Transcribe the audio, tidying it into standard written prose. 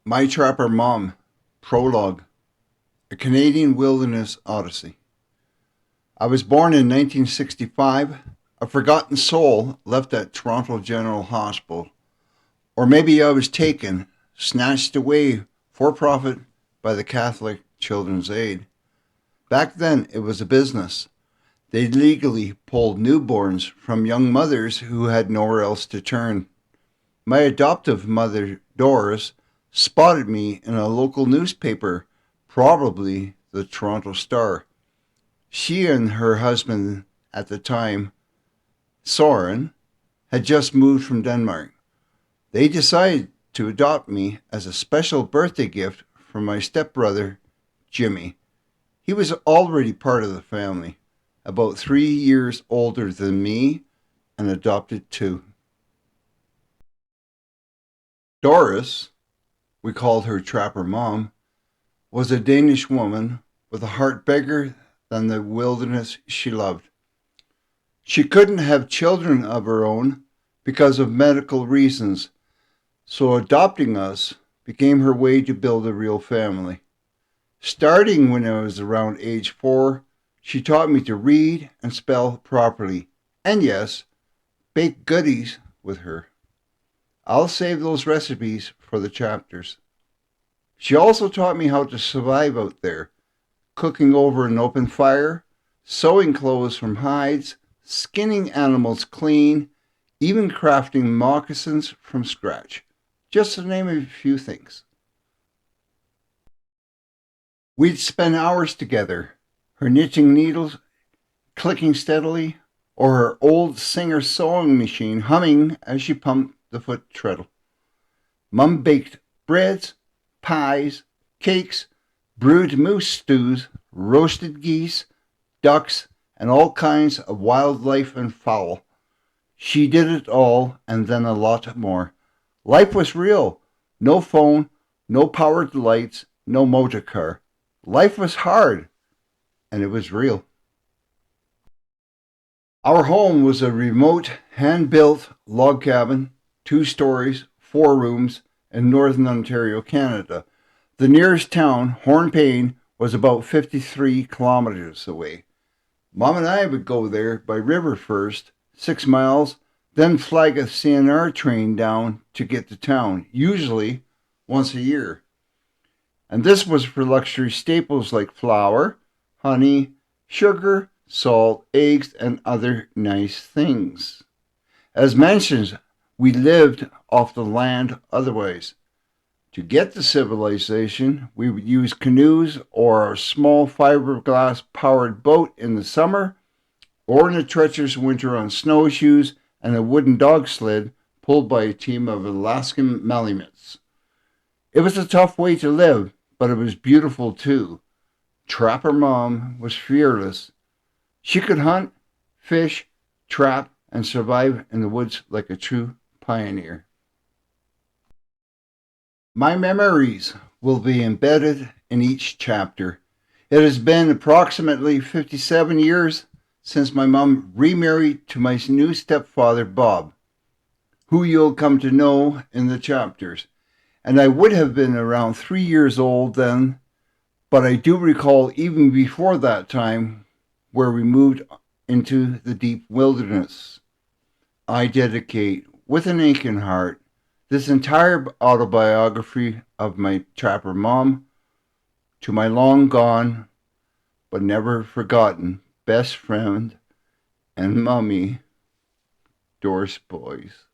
My Trapper Mom, Prologue, a Canadian Wilderness Odyssey. I was born in 1965, a forgotten soul left at Toronto General Hospital. Or maybe I was taken, snatched away for profit by the Catholic Children's Aid. Back then, it was a business. They legally pulled newborns from young mothers who had nowhere else to turn. My adoptive mother, Doris, spotted me in a local newspaper, probably the Toronto Star. She and her husband at the time, Soren, had just moved from Denmark. They decided to adopt me as a special birthday gift from my stepbrother, Jimmy. He was already part of the family, about 3 years older than me, and adopted too. Doris, we called her Trapper Mom, was a Danish woman with a heart bigger than the wilderness she loved. She couldn't have children of her own because of medical reasons, so adopting us became her way to build a real family. Starting when I was around age 4, she taught me to read and spell properly, and yes, bake goodies with her. I'll save those recipes for the chapters. She also taught me how to survive out there, cooking over an open fire, sewing clothes from hides, skinning animals clean, even crafting moccasins from scratch, just to name a few things. We'd spend hours together, her knitting needles clicking steadily, or her old Singer sewing machine humming as she pumped the foot treadle. Mum baked breads, pies, cakes, brewed moose stews, roasted geese, ducks, and all kinds of wildlife and fowl. She did it all and then a lot more. Life was real. No phone, no powered lights, no motor car. Life was hard, and it was real. Our home was a remote, hand-built log cabin, 2 stories, 4 rooms, in northern Ontario, Canada. The nearest town, Hornpain, was about 53 kilometers away. Mom and I would go there by river first, 6 miles, then flag a CNR train down to get to town, usually once a year. And this was for luxury staples like flour, honey, sugar, salt, eggs, and other nice things. As mentioned, we lived off the land otherwise. To get to civilization, we would use canoes or a small fiberglass-powered boat in the summer, or in a treacherous winter on snowshoes and a wooden dog sled pulled by a team of Alaskan Malamutes. It was a tough way to live, but it was beautiful too. Trapper Mom was fearless. She could hunt, fish, trap, and survive in the woods like a true pioneer. My memories will be embedded in each chapter. It has been approximately 57 years since my mom remarried to my new stepfather, Bob, who you'll come to know in the chapters. And I would have been around 3 years old then, but I do recall even before that time where we moved into the deep wilderness. I dedicate, with an aching heart, this entire autobiography of my Trapper Mom to my long gone but never forgotten best friend and mummy, Doris Boyce.